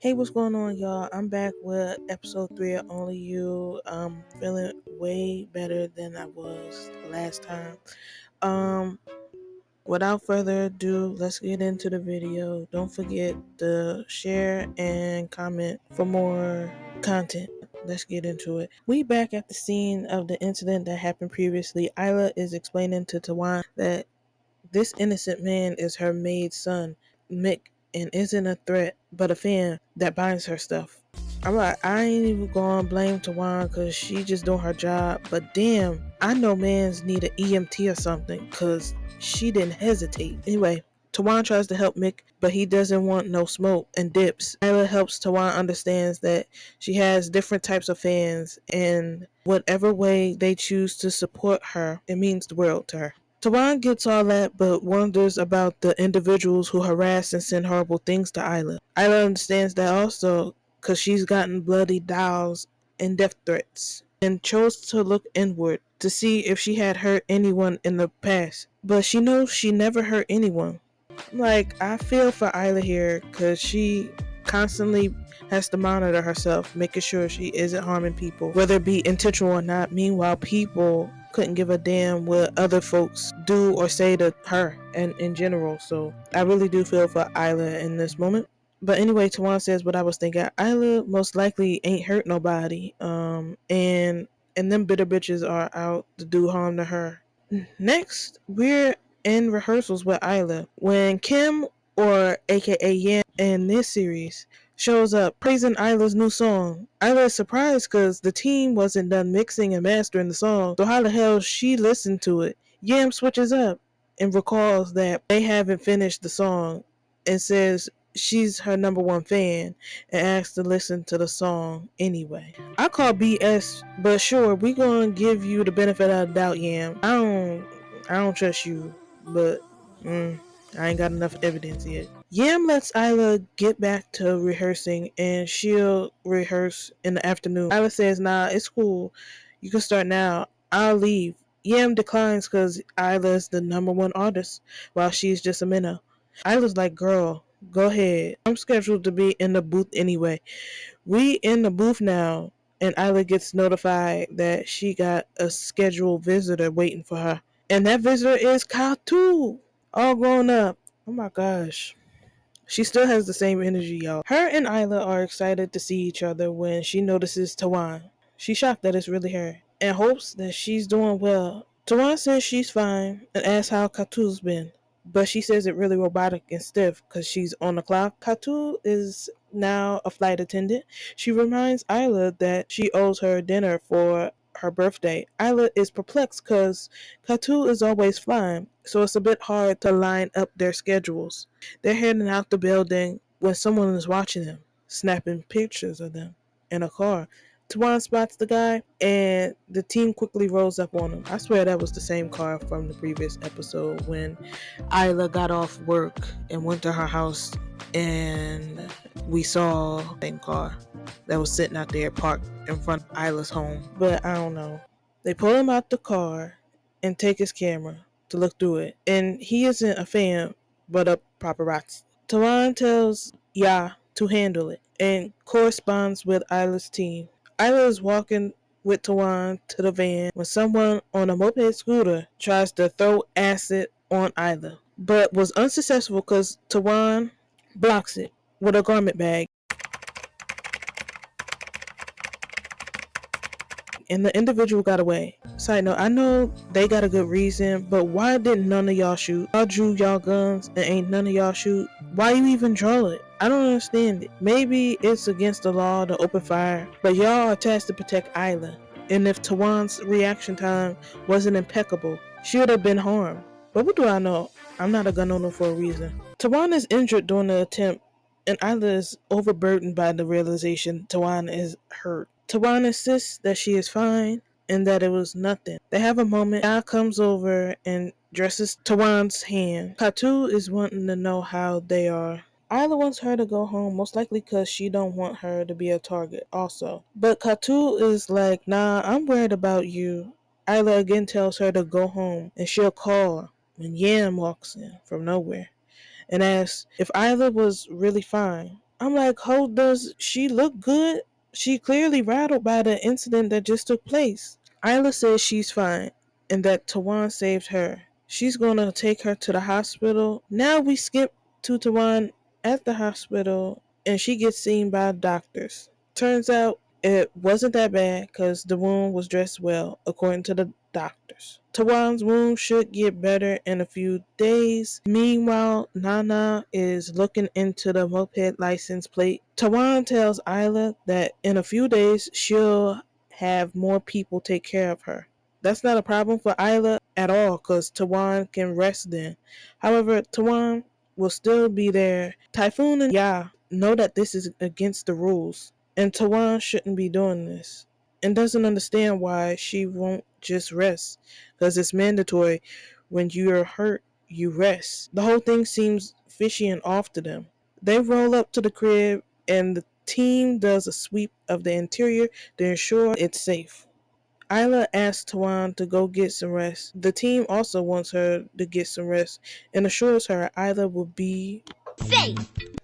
Hey, what's going on, y'all? I'm back with episode 3 of Only You. I'm feeling way better than I was last time. Um, Without further ado, let's get into the video. Don't forget to share and comment for more content. Let's get into it. We back at the scene of the incident that happened previously. Ayla is explaining to Tawan that this innocent man is her maid's son, Mick, and isn't a threat, but a fan that buys her stuff. I'm like, I ain't even gonna blame Tawan because she just doing her job, but damn, I know mans need an EMT or something because she didn't hesitate. Anyway, Tawan tries to help Mick, but he doesn't want no smoke and dips. Ayla helps Tawan understands that she has different types of fans, and whatever way they choose to support her, it means the world to her. Tawan gets all that, but wonders about the individuals who harass and send horrible things to Ayla. Ayla understands that also because she's gotten bloody dolls and death threats, and chose to look inward to see if she had hurt anyone in the past. But she knows she never hurt anyone. Like, I feel for Ayla here because she constantly has to monitor herself, making sure she isn't harming people, whether it be intentional or not. Meanwhile, people couldn't give a damn what other folks do or say to her and in general. So I really do feel for Ayla in this moment. But anyway, Tawan says what I was thinking. Ayla most likely ain't hurt nobody. And them bitter bitches are out to do harm to her. Next, we're in rehearsals with Ayla when Kim, or aka Yam in this series, shows up praising Ayla's new song. Ayla is surprised because the team wasn't done mixing and mastering the song, so how the hell she listened to it? Yam switches up and recalls that they haven't finished the song and says she's her number one fan and asks to listen to the song anyway. I call BS, but sure, we gonna give you the benefit of the doubt, Yam. I don't trust you, but I ain't got enough evidence yet. Yam lets Ayla get back to rehearsing and she'll rehearse in the afternoon. Ayla says, nah, it's cool. You can start now. I'll leave. Yam declines because Ayla's the number one artist while she's just a minnow. Ayla's like, girl, go ahead. I'm scheduled to be in the booth anyway. We in the booth now, and Ayla gets notified that she got a scheduled visitor waiting for her. And that visitor is Katu, all grown up. Oh my gosh. She still has the same energy, y'all. Her and Ayla are excited to see each other when she notices Tawan. She's shocked that it's really her and hopes that she's doing well. Tawan says she's fine and asks how Katu's been, but she says it really robotic and stiff because she's on the clock. Katu is now a flight attendant. She reminds Ayla that she owes her dinner for her birthday. Ayla is perplexed because Katu is always flying, so it's a bit hard to line up their schedules. They're heading out the building when someone is watching them, snapping pictures of them in a car. Tawan spots the guy, and the team quickly rolls up on him. I swear that was the same car from the previous episode when Ayla got off work and went to her house, and we saw the same car that was sitting out there parked in front of Isla's home. But I don't know. They pull him out the car and take his camera to look through it. And he isn't a fan, but a paparazzi. Tawan tells Ya to handle it and corresponds with Isla's team. Ayla is walking with Tawan to the van when someone on a moped scooter tries to throw acid on Ayla, but was unsuccessful because Tawan blocks it with a garment bag. And the individual got away. Side note, I know they got a good reason, but why didn't none of y'all shoot? Y'all drew y'all guns and ain't none of y'all shoot. Why you even draw it? I don't understand it. Maybe it's against the law to open fire, but y'all are tasked to protect Ayla. And if Tawan's reaction time wasn't impeccable, she would have been harmed. But what do I know? I'm not a gun owner for a reason. Tawan is injured during the attempt, and Ayla is overburdened by the realization Tawan is hurt. Tawan insists that she is fine and that it was nothing. They have a moment. Al comes over and dresses Tawan's hand. Katu is wanting to know how they are. Ayla wants her to go home, most likely because she don't want her to be a target also. But Katu is like, nah, I'm worried about you. Ayla again tells her to go home and she'll call her when Yam walks in from nowhere and asks if Ayla was really fine. I'm like, how does she look good? She clearly rattled by the incident that just took place. Ayla says she's fine and that Tawan saved her. She's gonna take her to the hospital. Now we skip to Tawan at the hospital and she gets seen by doctors. Turns out it wasn't that bad because the wound was dressed well, according to the doctors. Tawan's wound should get better in a few days. Meanwhile, Nana is looking into the moped license plate. Tawan tells Ayla that in a few days she'll have more people take care of her. That's not a problem for Ayla at all because Tawan can rest then. However, Tawan will still be there. Typhoon and Ya know that this is against the rules, and Tawan shouldn't be doing this and doesn't understand why she won't just rest because it's mandatory. When you're hurt, you rest. The whole thing seems fishy and off to them. They roll up to the crib and the team does a sweep of the interior to ensure it's safe. Ayla asks Tawan to go get some rest. The team also wants her to get some rest and assures her Ayla will be safe.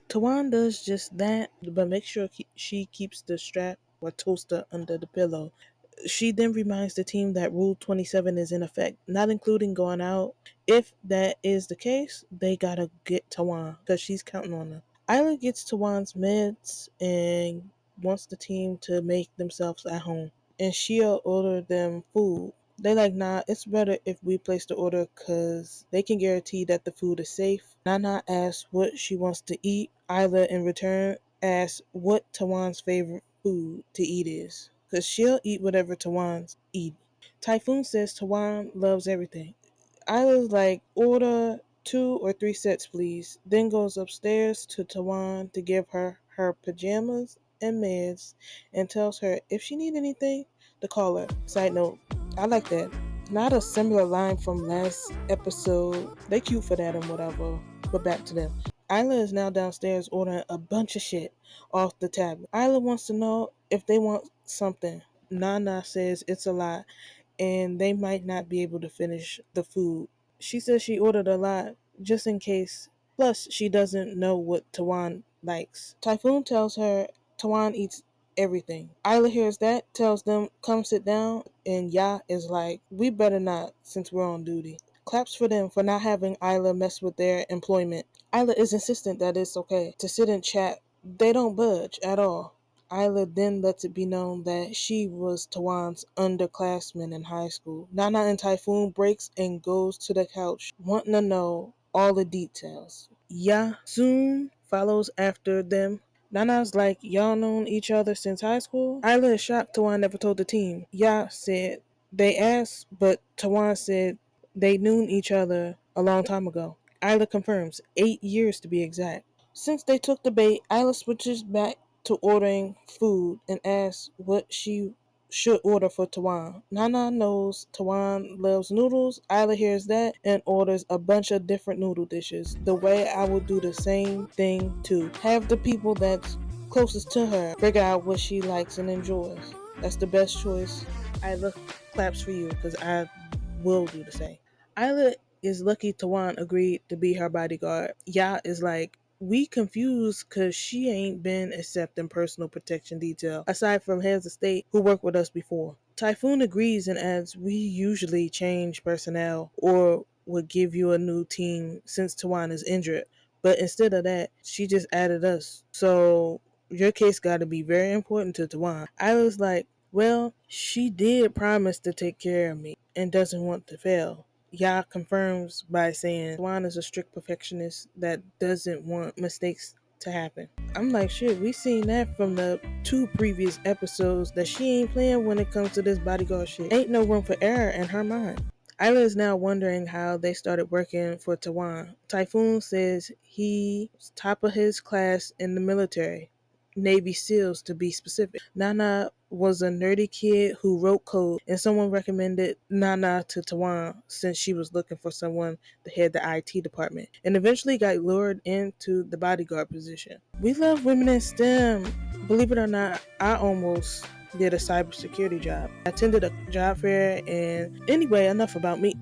Tawan does just that, but makes sure she keeps the strap or toaster under the pillow. She then reminds the team that Rule 27 is in effect, not including going out. If that is the case, they gotta get Tawan because she's counting on them. Ayla gets Tawan's meds and wants the team to make themselves at home. And she'll order them food. They like, nah, it's better if we place the order because they can guarantee that the food is safe. Nana asks what she wants to eat. Ayla, in return, asks what Tawan's favorite food to eat is because she'll eat whatever Tawan's eat. Typhoon says Tawan loves everything. Isla's like, order 2 or 3 sets, please. Then goes upstairs to Tawan to give her her pajamas and meds and tells her if she need anything to call her. Side note, I like that. Not a similar line from last episode. They cute for that and whatever. But back to them. Ayla is now downstairs ordering a bunch of shit off the tablet. Ayla wants to know if they want something. Nana says it's a lot and they might not be able to finish the food. She says she ordered a lot just in case. Plus, she doesn't know what Tawan likes. Typhoon tells her Tawan eats everything. Ayla hears that, tells them, come sit down, and Ya is like, we better not since we're on duty. Claps for them for not having Ayla mess with their employment. Ayla is insistent that it's okay to sit and chat. They don't budge at all. Ayla then lets it be known that she was Tawan's underclassman in high school. Nana and Typhoon breaks and goes to the couch, wanting to know all the details. Ya soon follows after them. Nana's like, y'all known each other since high school? Ayla is shocked Tawan never told the team. Ya said they asked, but Tawan said they knew each other a long time ago. Ayla confirms, 8 years to be exact. Since they took the bait, Ayla switches back to ordering food and asks what she should order for Tawan. Nana knows Tawan loves noodles. Ayla hears that and orders a bunch of different noodle dishes. The way I would do the same thing too. Have the people that's closest to her figure out what she likes and enjoys. That's the best choice. Ayla claps for you because I will do the same. Ayla is lucky Tawan agreed to be her bodyguard. Ya is like, we confused because she ain't been accepting personal protection detail aside from heads of state who worked with us before. Typhoon agrees and adds, we usually change personnel or would give you a new team since Tawan is injured. But instead of that, she just added us. So your case got to be very important to Tawan. I was like, well, she did promise to take care of me and doesn't want to fail. Ya confirms by saying Swan is a strict perfectionist that doesn't want mistakes to happen. I'm like, shit, we seen that from the 2 previous episodes that she ain't playing when it comes to this bodyguard shit. Ain't no room for error in her mind. Ayla is now wondering how they started working for Tawan. Typhoon says he's top of his class in the military. Navy SEALs to be specific. Nana was a nerdy kid who wrote code, and someone recommended Nana to Tawan since she was looking for someone to head the IT department, and eventually got lured into the bodyguard position. We love women in STEM. Believe it or not, I almost did a cybersecurity job. I attended a job fair, and anyway, enough about me.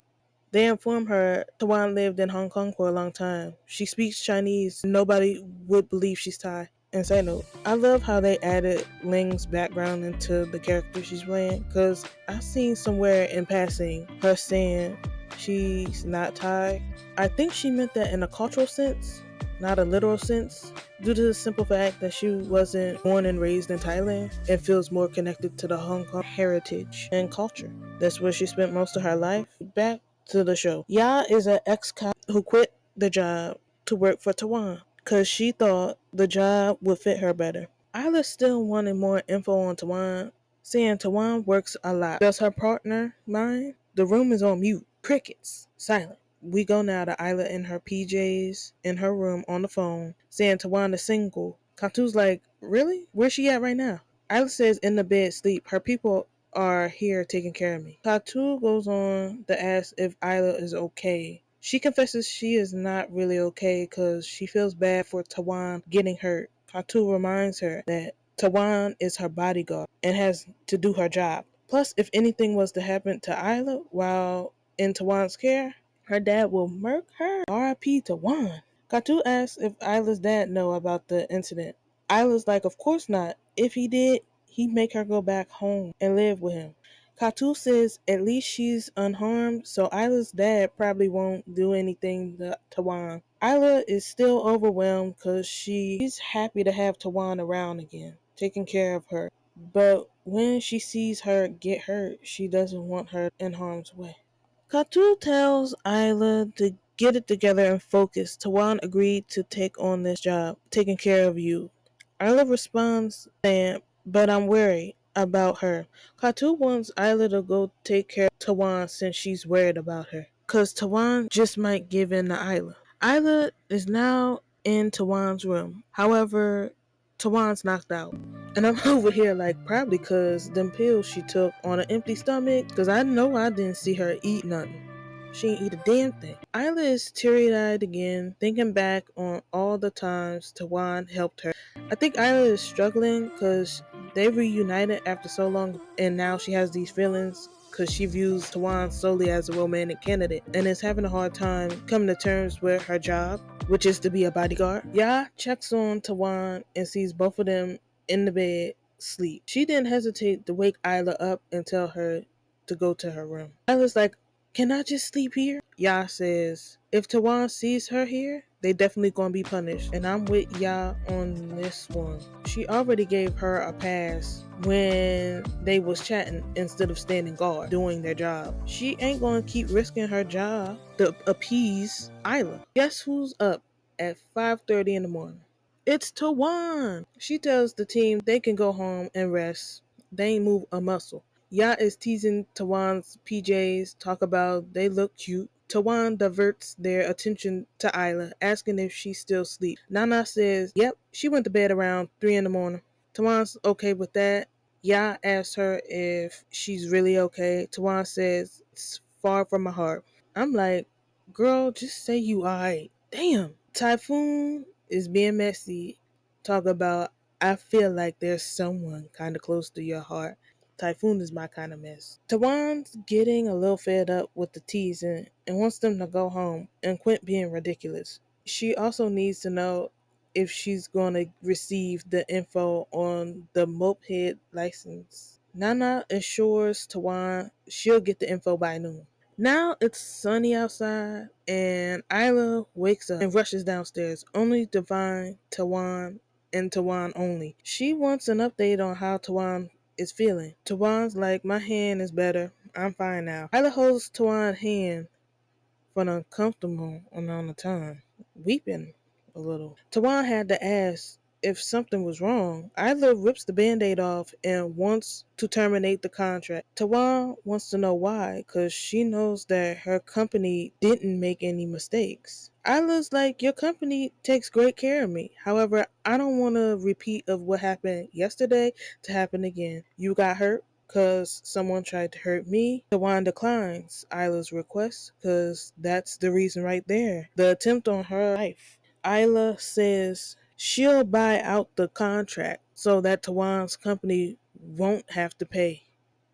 They inform her Tawan lived in Hong Kong for a long time. She speaks Chinese. Nobody would believe she's Thai. And side note, I love how they added Ling's background into the character she's playing, because I seen somewhere in passing her saying she's not Thai. I think she meant that in a cultural sense, not a literal sense, due to the simple fact that she wasn't born and raised in Thailand and feels more connected to the Hong Kong heritage and culture. That's where she spent most of her life. Back to the show. Ya is an ex-cop who quit the job to work for Tawan because she thought the job would fit her better. Ayla still wanted more info on Tawan, saying Tawan works a lot. Does her partner mind? The room is on mute. Crickets. Silent. We go now to Ayla in her PJs in her room on the phone, saying Tawan is single. Katu's like, really? Where's she at right now? Ayla says in the bed sleep. Her people are here taking care of me. Katu goes on to ask if Ayla is okay. She confesses she is not really okay because she feels bad for Tawan getting hurt. Katu reminds her that Tawan is her bodyguard and has to do her job. Plus, if anything was to happen to Ayla while in Tawan's care, her dad will murk her. R.I.P. Tawan. Katu asks if Ayla's dad know about the incident. Ayla's like, of course not. If he did, he'd make her go back home and live with him. Katu says at least she's unharmed, so Ayla's dad probably won't do anything to Tawan. Ayla is still overwhelmed because she's happy to have Tawan around again, taking care of her. But when she sees her get hurt, she doesn't want her in harm's way. Katu tells Ayla to get it together and focus. Tawan agreed to take on this job, taking care of you. Ayla responds saying, but I'm worried about her. Katu wants Ayla to go take care of Tawan since she's worried about her. Cause Tawan just might give in to Ayla. Ayla is now in Tawan's room. However, Tawan's knocked out. And I'm over here like probably cause them pills she took on an empty stomach. Cause I know I didn't see her eat nothing. She ain't eat a damn thing. Ayla is teary-eyed again, thinking back on all the times Tawan helped her. I think Ayla is struggling because they reunited after so long, and now she has these feelings because she views Tawan solely as a romantic candidate and is having a hard time coming to terms with her job, which is to be a bodyguard. Ya checks on Tawan and sees both of them in the bed sleep. She didn't hesitate to wake Ayla up and tell her to go to her room. Ayla's like, can I just sleep here? Ya says, if Tawan sees her here, they definitely gonna be punished. And I'm with Ya on this one. She already gave her a pass when they was chatting instead of standing guard doing their job. She ain't gonna keep risking her job to appease Ayla. Guess who's up at 5:30 in the morning? It's Tawan. She tells the team they can go home and rest. They ain't move a muscle. Ya is teasing Tawan's PJs, talk about they look cute. Tawan diverts their attention to Ayla, asking if she still sleeps. Nana says, yep, she went to bed around 3 in the morning. Tawan's okay with that. Ya asks her if she's really okay. Tawan says, it's far from my heart. I'm like, girl, just say you alright. Damn. Typhoon is being messy. Talk about, I feel like there's someone kind of close to your heart. Typhoon is my kind of mess. Tawan's getting a little fed up with the teasing and wants them to go home and quit being ridiculous. She also needs to know if she's going to receive the info on the moped license. Nana assures Tawan she'll get the info by noon. Now it's sunny outside, and Ayla wakes up and rushes downstairs, only to find Tawan and Tawan only. She wants an update on how Tawan is feeling. Tawan's like, my hand is better. I'm fine now. Ayla holds Tawan's hand for an uncomfortable amount of time, weeping a little. Tawan had to ask if something was wrong. Ayla rips the band-aid off and wants to terminate the contract. Tawan wants to know why, because she knows that her company didn't make any mistakes. Ayla's like, your company takes great care of me. However, I don't want a repeat of what happened yesterday to happen again. You got hurt because someone tried to hurt me. Tawan declines Ayla's request because that's the reason right there. The attempt on her life. Ayla says she'll buy out the contract so that Tawan's company won't have to pay.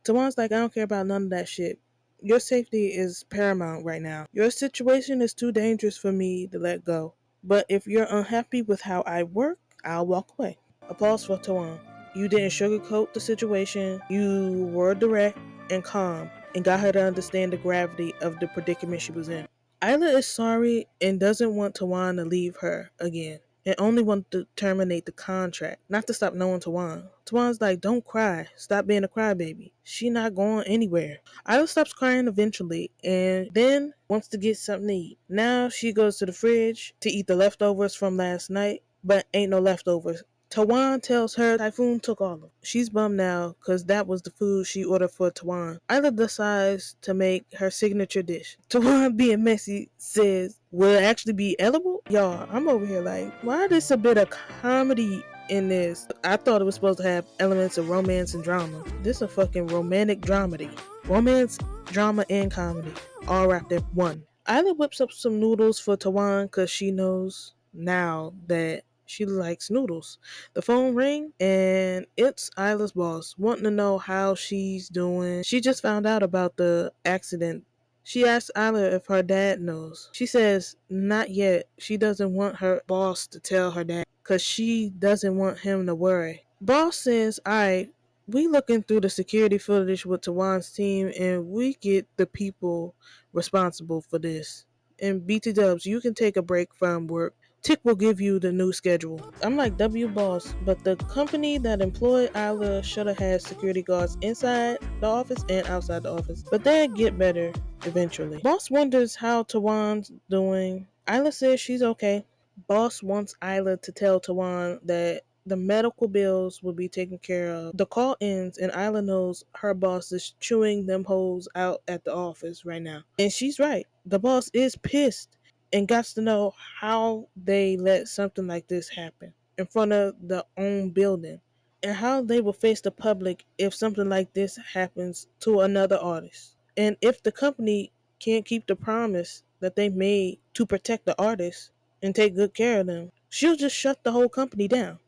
Tawan's like, I don't care about none of that shit. Your safety is paramount right now. Your situation is too dangerous for me to let go. But if you're unhappy with how I work, I'll walk away. Applause for Tawan. You didn't sugarcoat the situation. You were direct and calm and got her to understand the gravity of the predicament she was in. Ayla is sorry and doesn't want Tawan to leave her again and only want to terminate the contract, not to stop knowing Tawan. Tawan's like, don't cry. Stop being a crybaby. She not going anywhere. Ayla stops crying eventually and then wants to get something to eat. Now she goes to the fridge to eat the leftovers from last night, but ain't no leftovers. Tawan tells her Typhoon took all of them. She's bummed now because that was the food she ordered for Tawan. Ayla decides to make her signature dish. Tawan, being messy, says, will it actually be edible? Y'all, I'm over here like, why there's a bit of comedy in this? I thought it was supposed to have elements of romance and drama. This is a fucking romantic dramedy. Romance, drama, and comedy. All wrapped in one. Ayla whips up some noodles for Tawan because she knows now that she likes noodles. The phone ring and it's Ayla's boss wanting to know how she's doing. She just found out about the accident. She asks Ayla if her dad knows. She says not yet. She doesn't want her boss to tell her dad because she doesn't want him to worry. Boss says, alright, we looking through the security footage with Tawan's team and we get the people responsible for this. And BT Dubs, you can take a break from work. Tick will give you the new schedule. I'm like, W boss, but the company that employed Ayla should have had security guards inside the office and outside the office. But they'd get better eventually. Boss wonders how Tawan's doing. Ayla says she's okay. Boss wants Ayla to tell Tawan that the medical bills will be taken care of. The call ends and Ayla knows her boss is chewing them hoes out at the office right now. And she's right. The boss is pissed and got to know how they let something like this happen in front of their own building and how they will face the public if something like this happens to another artist. And if the company can't keep the promise that they made to protect the artists and take good care of them, she'll just shut the whole company down.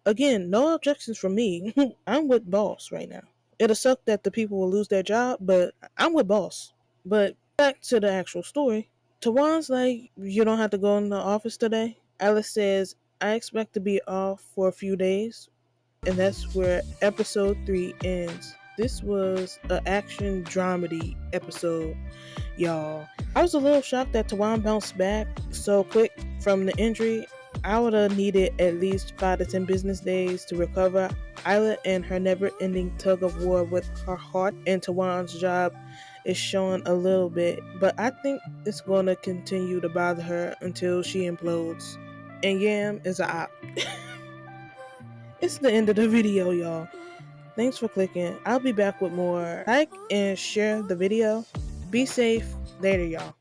Again, no objections from me. I'm with boss right now. It'll suck that the people will lose their job, but I'm with boss. But back to the actual story. Tawan's like, you don't have to go in the office today. Alice says, I expect to be off for a few days. And that's where episode 3 ends. This was an action dramedy episode, y'all. I was a little shocked that Tawan bounced back so quick from the injury. I would have needed at least 5 to 10 business days to recover. Ayla and her never-ending tug of war with her heart and Tawan's job is showing a little bit, but I think it's going to continue to bother her until she implodes. And Yam is a op. It's the end of the video, y'all. Thanks for clicking. I'll be back with more. Like and share the video. Be safe. Later, y'all.